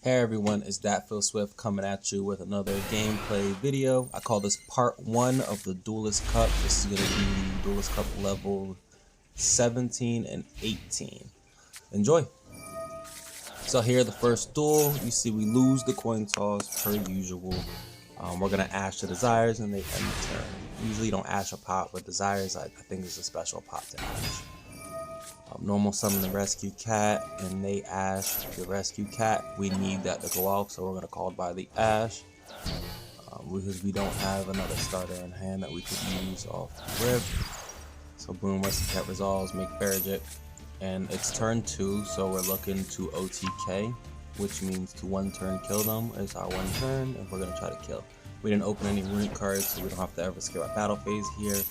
Hey everyone, it's that Phil Swift coming at you with another gameplay video. I call this part 1 of the Duelist Cup. This is going to be the Duelist Cup level 17 and 18. Enjoy! So here, the first duel, you see we lose the coin toss per usual. We're going to ash the desires and they end the turn. Usually you don't ash a pot, but desires I think is a special pot to ash. Normal summon the rescue cat and they ash the rescue cat. We need that to go off, so we're going to call it by the ash because we don't have another starter in hand that we could use off the rip. So boom, rescue cat resolves, make Farragut, and it's turn 2, so we're looking to OTK, which means to 1 turn kill them. It's our 1 turn and we're going to try to kill. We didn't open any Runick cards, so we don't have to ever skip our battle phase here.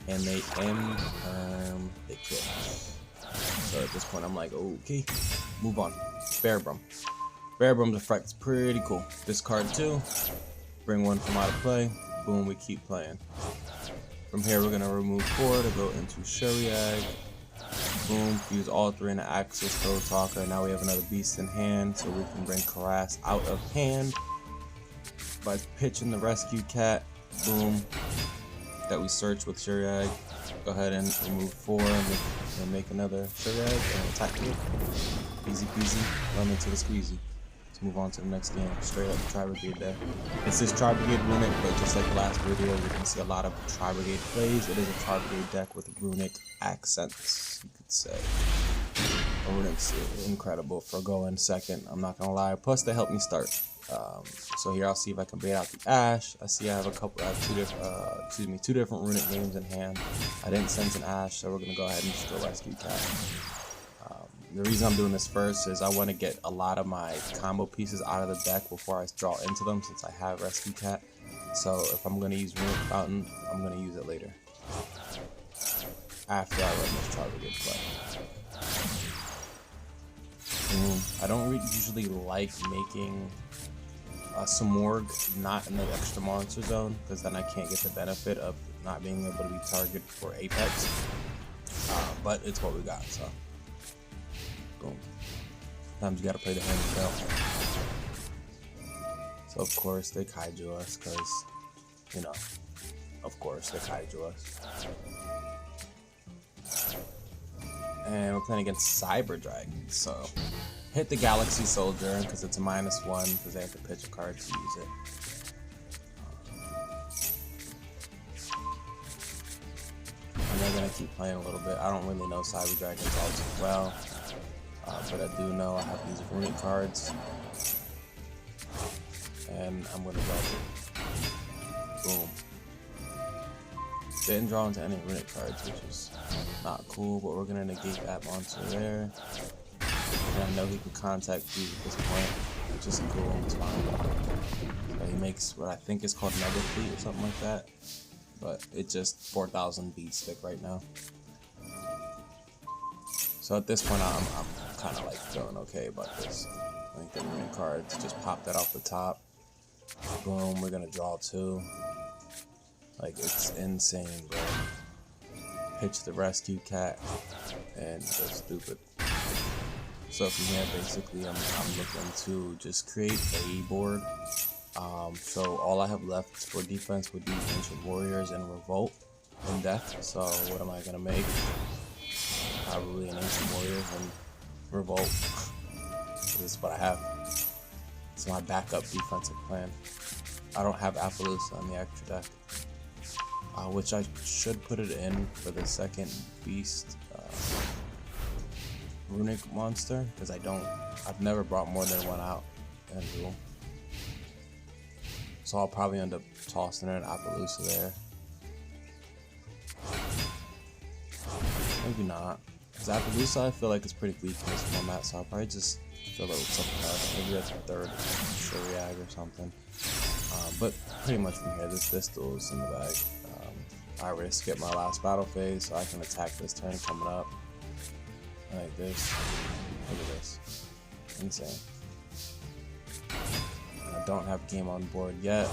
And they end, they kill. So at this point I'm like, okay, move on. Bearbrum. Bearbrum's effect's pretty cool. Discard 2, bring 1 from out of play, boom, we keep playing. From here we're gonna remove 4 to go into Shuriag. Boom, fuse all 3 into Axis, Code Talker. Now we have another beast in hand, so we can bring Harass out of hand by pitching the rescue cat. Boom, that we search with Shuriag. Go ahead and remove 4 and make another Shuriag and attack you. Easy peasy, run into the squeezy. Let's move on to the next game. Straight up Tri-Brigade there. This is Tri-Brigade Runick, but just like the last video, you can see a lot of Tri-Brigade plays. It is a Tri-Brigade deck with Runick accents, you could say. Runick's incredible for going second, I'm not gonna lie. Plus they helped me start. So here I'll see if I can bait out the ash. I see I have two different Runick names in hand. I didn't sense an ash, so we're gonna go ahead and just go rescue cat. The reason I'm doing this first is I want to get a lot of my combo pieces out of the deck before I draw into them, since I have rescue cat. So if I'm gonna use Runick Fountain, I'm gonna use it later after I run this Tri-Brigade play. I don't usually like making some Morg not in the extra monster zone, because then I can't get the benefit of not being able to be targeted for Apex. But it's what we got, so boom. Sometimes you gotta play the hand you dealt. So of course they kaiju us, because you know, of course they kaiju us. And we're playing against Cyber Dragon, so hit the Galaxy Soldier because it's a -1 because they have to pitch a card to use it. And they're gonna keep playing a little bit. I don't really know Cyber Dragons all too well, but I do know I have these Runick cards, and I'm gonna draw it. Boom. Didn't draw into any Runick cards, which is not cool, but we're gonna negate that monster there. And I know he can contact you at this point, which is cool. It's fine. So he makes what I think is called Mega Fleet or something like that, but it's just 4,000 beat stick right now. So at this point, I'm kind of like feeling okay about this. I think the Runick cards just pop that off the top. Boom, we're gonna draw 2. Like, it's insane, bro. Pitch the rescue cat and go stupid. So from here, basically, I'm looking to just create a board. So all I have left for defense would be Ancient Warriors and Revolt and Death. So what am I gonna make? Probably an Ancient Warriors and Revolt. This is what I have. It's my backup defensive plan. I don't have Appaloosa on the extra deck, which I should put it in for the second beast. Runick monster, because I've never brought more than 1 out in duel. So I'll probably end up tossing an Appaloosa there. Maybe not, because Appaloosa I feel like it's pretty weak in this format, so I'll probably just fill it with something else. Maybe that's a third Shuriag or something. But pretty much from here, this duel is in the bag. I already skipped my last battle phase, so I can attack this turn coming up. Like this. Look at this. Insane. And I don't have game on board yet,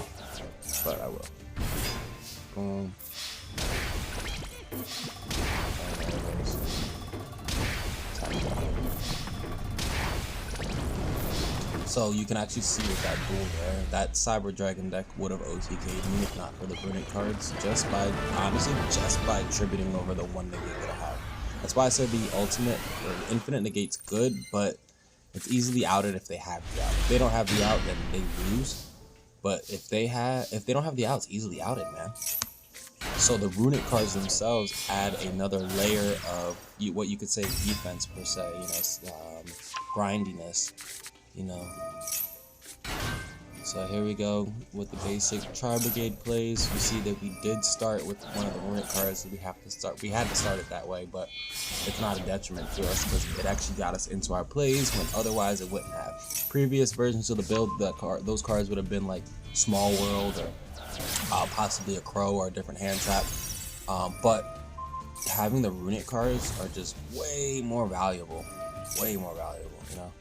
but I will. Boom. And there it is. So you can actually see with that duel there, that Cyber Dragon deck would have OTK'd me if not for the Runick cards, just by, honestly, just by attributing over the one negate that I have. That's why I said the ultimate, or infinite negate's good, but it's easily outed if they have the out. If they don't have the out, then they lose. But if they don't have the out, it's easily outed, man. So the Runick cards themselves add another layer of what you could say defense per se, you know, grindiness. You know, so here we go with the basic Tri-Brigade plays. You see that we did start with one of the Runick cards that we had to start it that way, but it's not a detriment to us because it actually got us into our plays when otherwise it wouldn't have. Previous versions of the build, those cards would have been like Small World or possibly a Crow or a different hand trap, but having the Runick cards are just way more valuable, you know.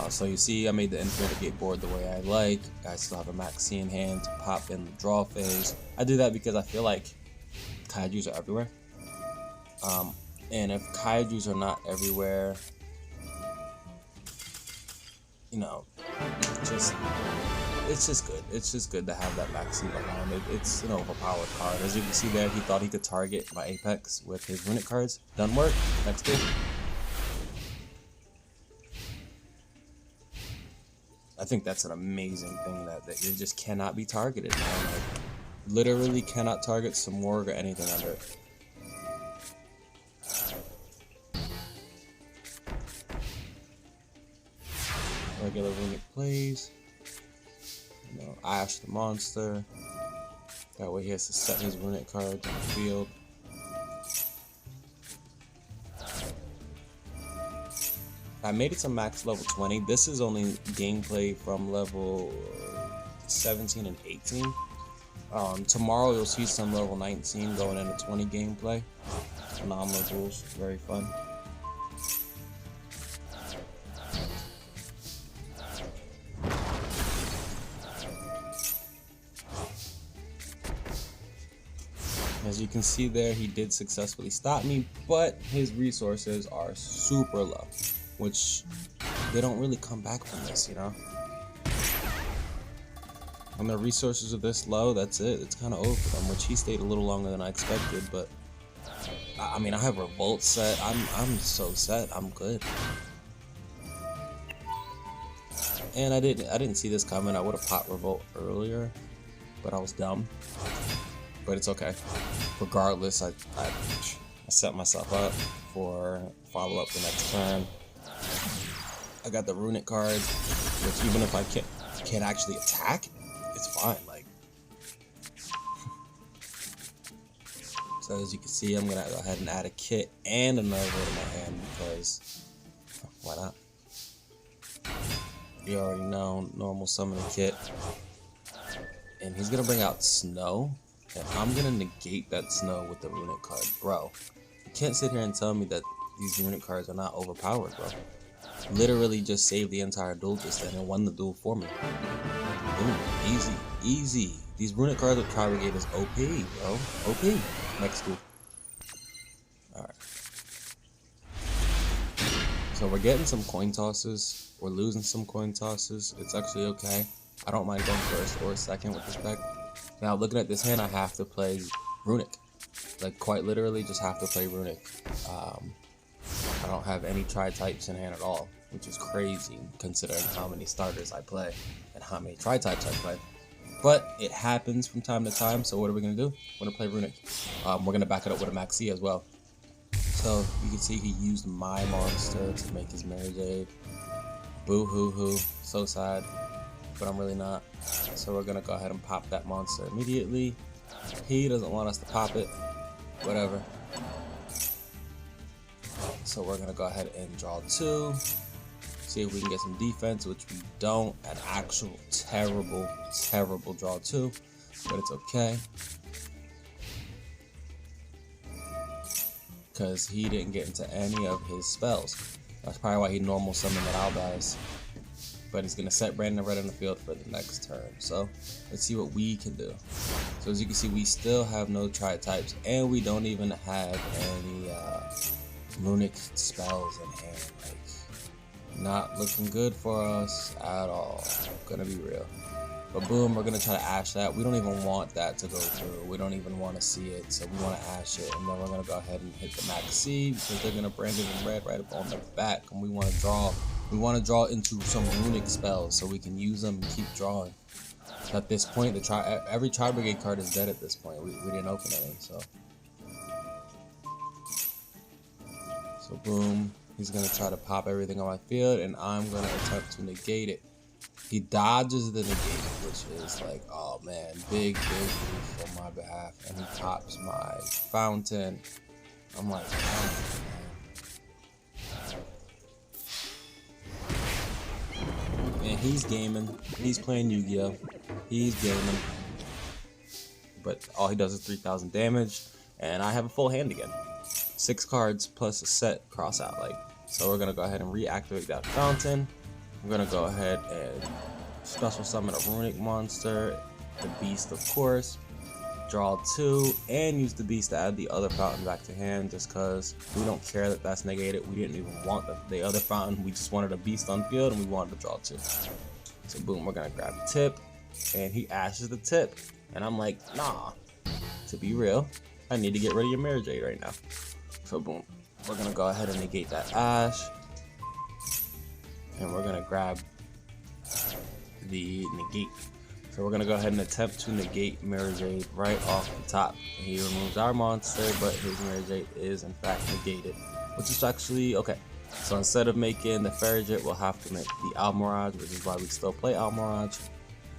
So you see I made the infinite gate board the way I like. I still have a Maxi in hand to pop in the draw phase. I do that because I feel like Kaijus are everywhere. And if Kaijus are not everywhere, you know, it's just good. It's just good to have that Maxi behind it. It's an overpowered card. As you can see there, he thought he could target my Apex with his Runick cards. Doesn't work. Next duel. I think that's an amazing thing that it just cannot be targeted, man. Like, literally cannot target some Morg or anything under it. Regular Runick plays. You know, Ash the monster. That way he has to set his Runick cards on the field. I made it to max level 20. This is only gameplay from level 17 and 18. Tomorrow you'll see some level 19 going into 20 gameplay. Phenomenal duels, very fun. As you can see there, he did successfully stop me, but his resources are super low, which they don't really come back from this, you know? When the resources are this low, that's it. It's kind of over for them, which he stayed a little longer than I expected, but I mean, I have Revolt set. I'm so set. I'm good. And I didn't see this coming. I would have popped Revolt earlier, but I was dumb. But it's okay. Regardless, I set myself up for follow-up the next turn. I got the Runick cards, which even if I can't actually attack, it's fine. Like, so as you can see, I'm gonna go ahead and add a kit and another vote in my hand because why not? You already know, normal summon a kit, and he's gonna bring out Snow. And I'm gonna negate that Snow with the Runick card. Bro, you can't sit here and tell me that these Runick cards are not overpowered, bro. Literally just saved the entire duel just then and won the duel for me. Boom, easy, easy. These Runick cards with Tri-Brigade is OP, bro. OP. Next duel. Alright. So we're getting some coin tosses. We're losing some coin tosses. It's actually okay. I don't mind going first or second with this deck. Now, looking at this hand, I have to play Runick. Like, quite literally, just have to play Runick. I don't have any tri-types in hand at all, which is crazy, considering how many starters I play and how many tri-types I play. But it happens from time to time, so what are we going to do? We're going to play Runick. We're going to back it up with a Maxi as well. So, you can see he used my monster to make his Mary Jade. Boo-hoo-hoo. So sad. But I'm really not. So we're gonna go ahead and pop that monster immediately. He doesn't want us to pop it. Whatever. So we're gonna go ahead and draw 2. See if we can get some defense, which we don't. An actual terrible, terrible draw 2. But it's okay. Because he didn't get into any of his spells. That's probably why he normal summoned the Albaz. But he's going to set Brandon Red on the field for the next turn. So, let's see what we can do. So, as you can see, we still have no tri-types, and we don't even have any Runick spells in hand. Like, not looking good for us at all. Gonna be real. But boom, we're gonna try to ash that. We don't even want that to go through. We don't even want to see it, so we want to ash it. And then we're gonna go ahead and hit the max C because they're gonna brand it in red right up on the back, and we want to draw. We want to draw into some Runick spells so we can use them and keep drawing. At this point, every Tri-Brigade card is dead at this point. We didn't open any, so boom. He's gonna try to pop everything on my field, and I'm gonna attempt to negate it. He dodges the negate, which is like, oh man, big move on my behalf, and he pops my fountain. I'm like, oh, man. And he's gaming. He's playing Yu-Gi-Oh. He's gaming. But all he does is 3,000 damage, and I have a full hand again. 6 cards plus a set cross out. So we're gonna go ahead and reactivate that fountain. I'm gonna go ahead and special summon a Runick monster, the beast of course, draw 2, and use the beast to add the other fountain back to hand just because we don't care that that's negated. We didn't even want the other fountain, we just wanted a beast on field and we wanted to draw 2. So boom, we're gonna grab tip, and he ashes the tip, and I'm like, nah, to be real, I need to get rid of your Mirror Jade right now. So boom, we're gonna go ahead and negate that ash, and we're gonna grab the negate. So we're gonna go ahead and attempt to negate Mirror Jade right off the top. He removes our monster, but his Mirror Jade is in fact negated, which is actually okay. So instead of making the Farragut, we'll have to make the Almirage, which is why we still play Almirage.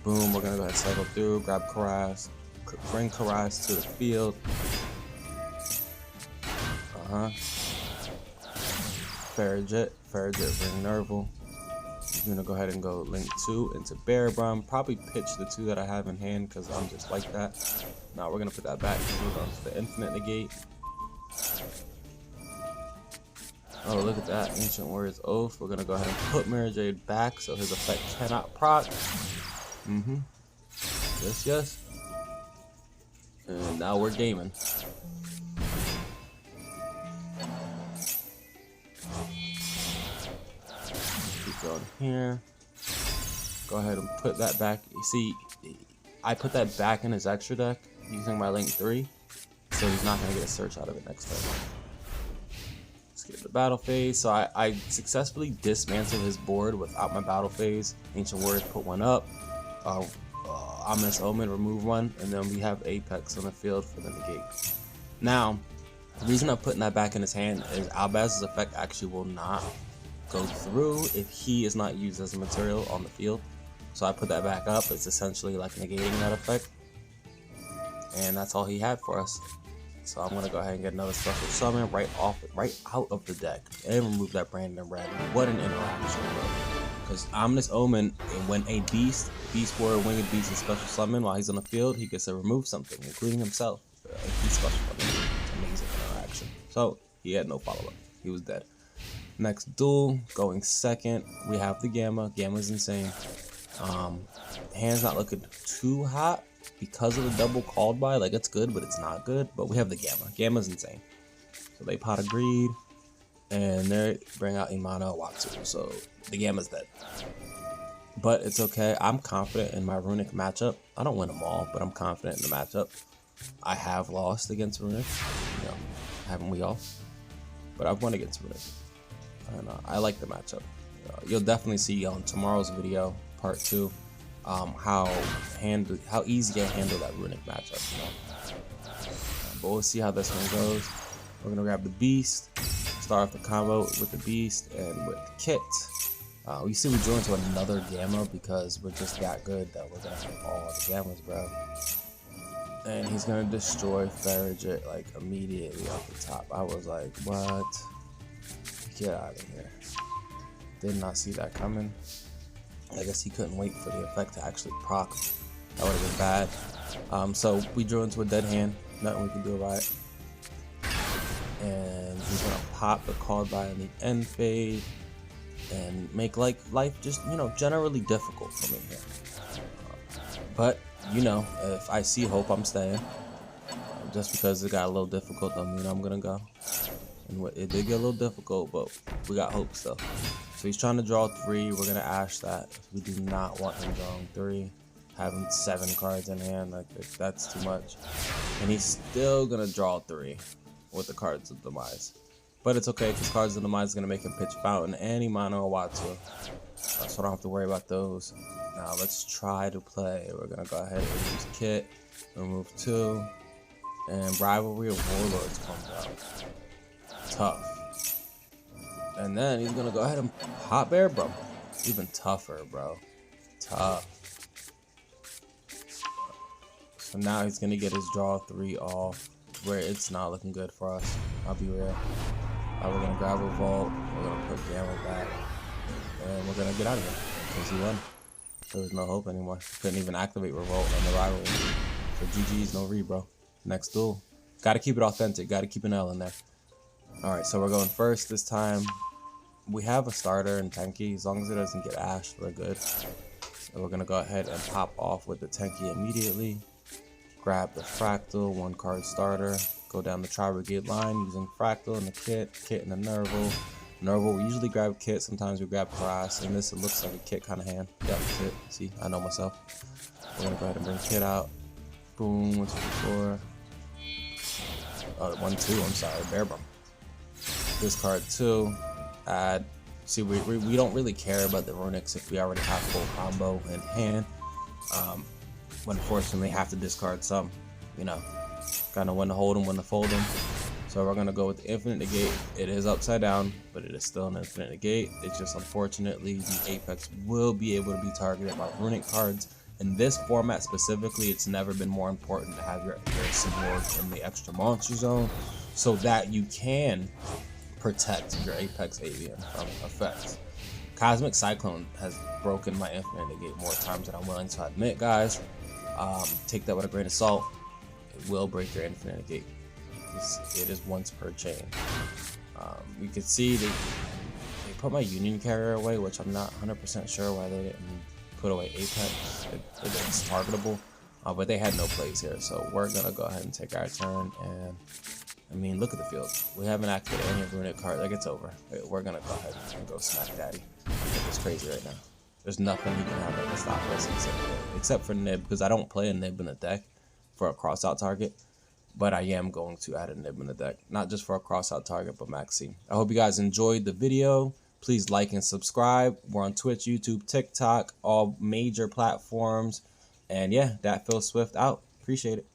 Boom, we're gonna go ahead and cycle through, grab Karaz, bring Karaz to the field. Farragut, bring Nerval. I'm gonna go ahead and go link 2 into Bearbrum. Probably pitch the 2 that I have in hand because I'm just like that. Now we're gonna put that back and move on to the infinite negate. Oh, look at that, Ancient Warrior's Oath. We're gonna go ahead and put Mirror Jade back so his effect cannot proc. Yes. And now we're gaming. Going here, go ahead and put that back. You see, I put that back in his extra deck using my link 3, so he's not gonna get a search out of it next time. Let's get the battle phase. So I successfully dismantled his board without my battle phase. Ancient Warriors put 1 up, Ominous Omen remove 1, and then we have Apex on the field for the negate. Now, the reason I'm putting that back in his hand is Albaz's effect actually will not go through if he is not used as a material on the field. So I put that back up. It's essentially like negating that effect, and that's all he had for us. So I'm gonna go ahead and get another special summon right out of the deck and remove that Brandon Red. What an interaction, bro. Because Ominous Omen, when a beast warrior, winged beast is special summon while he's on the field, he gets to remove something, including himself. He's special summon. Amazing interaction. So he had no follow-up. He was dead. Next duel, going second, we have the Gamma. Gamma's insane. Hand's not looking too hot because of the double called by. Like, it's good, but it's not good. But we have the Gamma. Gamma's insane. So they pot of greed, and they bring out Imano Watsu. So the Gamma's dead. But it's okay. I'm confident in my Runick matchup. I don't win them all, but I'm confident in the matchup. I have lost against Runick. You know, haven't we all? But I've won against Runick. And I like the matchup. You'll definitely see on tomorrow's video, part 2, how easy I handle that Runick matchup. You know? But we'll see how this one goes. We're gonna grab the Beast, start off the combo with the Beast and with Kit. You see, we drew into another Gamma because we're just that good that we're gonna have all the Gammas, bro. And he's gonna destroy Farragut like immediately off the top. I was like, what? Get out of here. Did not see that coming. I guess he couldn't wait for the effect to actually proc. That would have been bad. So we drew into a dead hand. Nothing we can do about it. And he's gonna pop the called by in the end phase and make like life just, you know, generally difficult for me here. But you know, if I see hope, I'm staying. Just because it got a little difficult, I mean, I'm gonna go. And it did get a little difficult, but we got hope still. So he's trying to draw 3. We're gonna ash that. We do not want him drawing 3. Having 7 cards in hand, like that's too much. And he's still gonna draw 3 with the cards of Demise. But it's okay, because cards of Demise is gonna make him pitch Fountain and Imano Watsu. So I don't have to worry about those. Now let's try to play. We're gonna go ahead and use Kit, remove 2, and Rivalry of Warlords comes out. Tough. And then he's gonna go ahead and pop Bear Bro. Even tougher, bro. Tough. So now he's gonna get his draw 3 off, where it's not looking good for us. I'll be real. We're gonna grab a Vault. We're gonna put Gamma back, and we're gonna get out of here because he won. There was no hope anymore. Couldn't even activate Revolt on the rivalry. So GG's, no re, bro. Next duel. Gotta keep it authentic. Gotta keep an L in there. Alright, so we're going first this time. We have a starter in Tenki. As long as it doesn't get ashed, we're good. So we're gonna go ahead and pop off with the Tenki immediately. Grab the Fractal, 1 card starter. Go down the Tri-Brigade line using Fractal and the Kit and the Nerval. Nerval, we usually grab Kit, sometimes we grab Harass. In this, it looks like a Kit kind of hand. Yep, Kit. See, I know myself. We're gonna go ahead and bring Kit out. Boom, 1, 2, 4. Oh, 1, 2, I'm sorry, Bear Bum. Discard 2. Add. See, we don't really care about the Runicks if we already have full combo in hand. Unfortunately, have to discard some, you know. Kind of when to hold them, when to fold them. So we're gonna go with the Infinite Negate. It is upside down, but it is still an Infinite Negate. It's just unfortunately the Apex will be able to be targeted by Runick cards. In this format specifically, it's never been more important to have your Sword in the extra monster zone so that you can protect your Apex Avian from effects. Cosmic Cyclone has broken my Infinite Negate more times than I'm willing to admit, guys. Take that with a grain of salt. It will break your Infinite Negate. It is once per chain. You can see they put my Union Carrier away, which I'm not 100% sure why they didn't put away Apex. It's targetable, but they had no plays here, so we're gonna go ahead and take our turn. And I mean, look at the field. We haven't activated any Runick card. Like, it's over. We're gonna go ahead and go smack Daddy. It's crazy right now. There's nothing he can have that can stop us except for Nib, because I don't play a Nib in the deck for a cross-out target. But I am going to add a Nib in the deck, not just for a cross-out target, but Maxi. I hope you guys enjoyed the video. Please like and subscribe. We're on Twitch, YouTube, TikTok, all major platforms. And yeah, that Phil Swift out. Appreciate it.